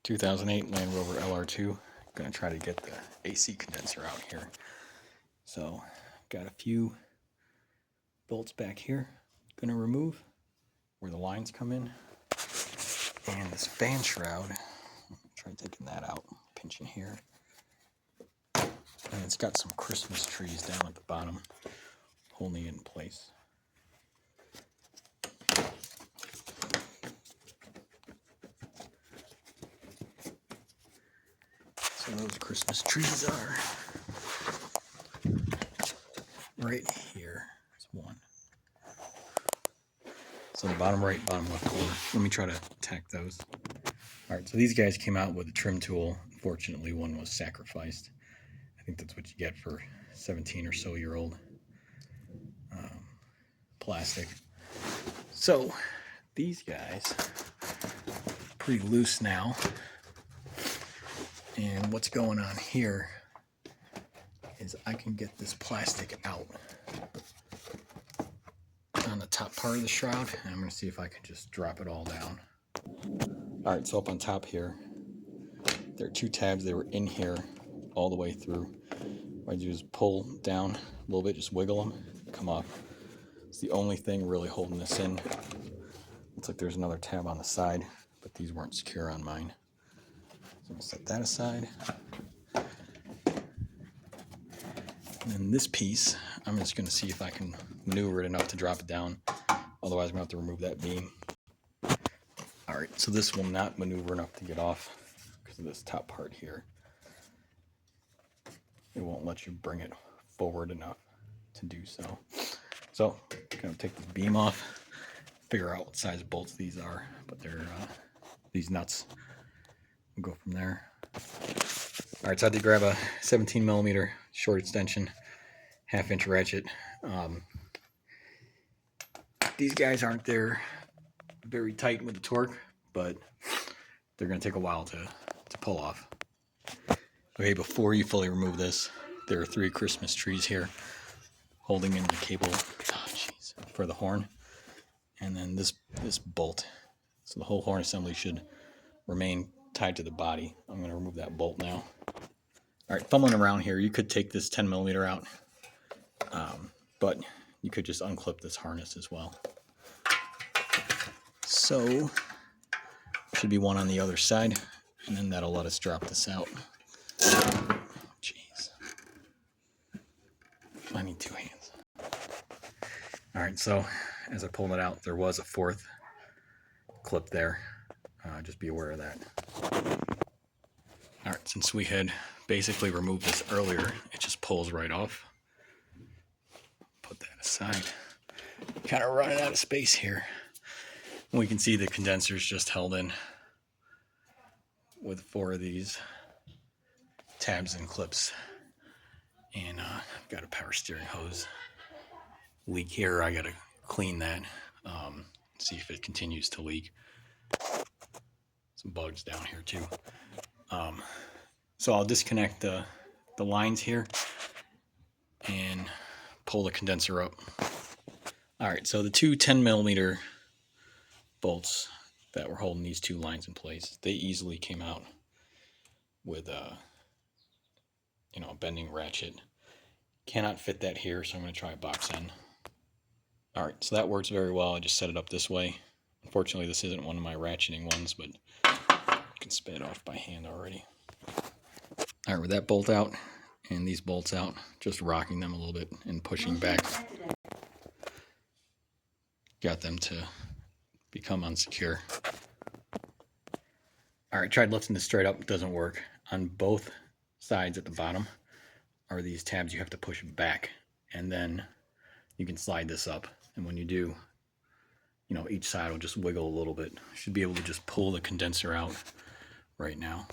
2008 Land Rover LR2. Gonna try to get the AC condenser out here. So, got a few bolts back here. Gonna remove where the lines come in. And this fan shroud, try taking that out, pinching here. And it's got some Christmas trees down at the bottom, holding it in place. So those Christmas trees are right here. There's one. So the bottom right, bottom left corner. Let me try to tack those. All right, so these guys came out with a trim tool. Unfortunately, one was sacrificed. I think that's what you get for 17 or so year old plastic. So these guys are pretty loose now. And what's going on here is I can get this plastic out on the top part of the shroud, and I'm going to see if I can just drop it all down. All right, so up on top here, there are two tabs. They were in here all the way through. What I do is pull down a little bit, just wiggle them, come off. It's the only thing really holding this in. Looks like there's another tab on the side, but these weren't secure on mine. So I'm going to set that aside. And then this piece, I'm just going to see if I can maneuver it enough to drop it down. Otherwise, I'm going to have to remove that beam. All right, so this will not maneuver enough to get off because of this top part here. It won't let you bring it forward enough to do so. So, I'm going to take this beam off, figure out what size bolts these are, but they're these nuts. We'll go from there. All right, so I had to grab a 17 millimeter short extension, 1/2 inch ratchet. These guys aren't there very tight with the torque, but they're going to take a while to pull off. Okay, before you fully remove this, there are 3 Christmas trees here holding in the cable for the horn, and then this bolt. So the whole horn assembly should remain tied to the body. I'm going to remove that bolt now. All right, fumbling around here, you could take this 10 millimeter out, but you could just unclip this harness as well. So, should be one on the other side, and then that'll let us drop this out. Jeez. I need 2 hands. All right, so as I pulled it out, there was a 4th clip there. Just be aware of that. All right, since we had basically removed this earlier, it just pulls right off. Put that aside. Kind of running out of space here. We can see the condenser's just held in with 4 of these tabs and clips. And I've got a power steering hose leak here. I got to clean that, see if it continues to leak. Some bugs down here too. So I'll disconnect the lines here and pull the condenser up. All right, so the 2 10 millimeter bolts that were holding these 2 lines in place, they easily came out with a bending ratchet. Cannot fit that here, so I'm going to try a box end. All right, so that works very well. I just set it up this way. Unfortunately, this isn't one of my ratcheting ones, but I can spin it off by hand already. All right, with that bolt out and these bolts out, just rocking them a little bit and pushing back, got them to become unsecure. All right, tried lifting this straight up, it doesn't work. On both sides at the bottom are these tabs you have to push back, and then you can slide this up. And when you do, each side will just wiggle a little bit. Should be able to just pull the condenser out right now.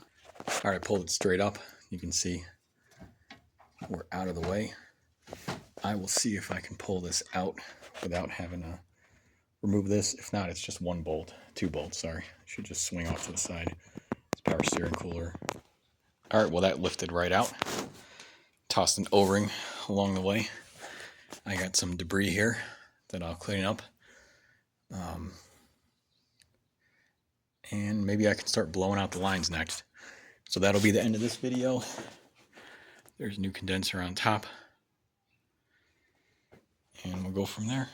All right, pulled it straight up. You can see we're out of the way. I will see if I can pull this out without having to remove this. If not, it's just 1 bolt, 2 bolts, sorry. Should just swing off to the side. It's power steering cooler. All right, well, that lifted right out. Tossed an O-ring along the way. I got some debris here that I'll clean up. and maybe I can start blowing out the lines next. So that'll be the end of this video. There's a new condenser on top, and we'll go from there.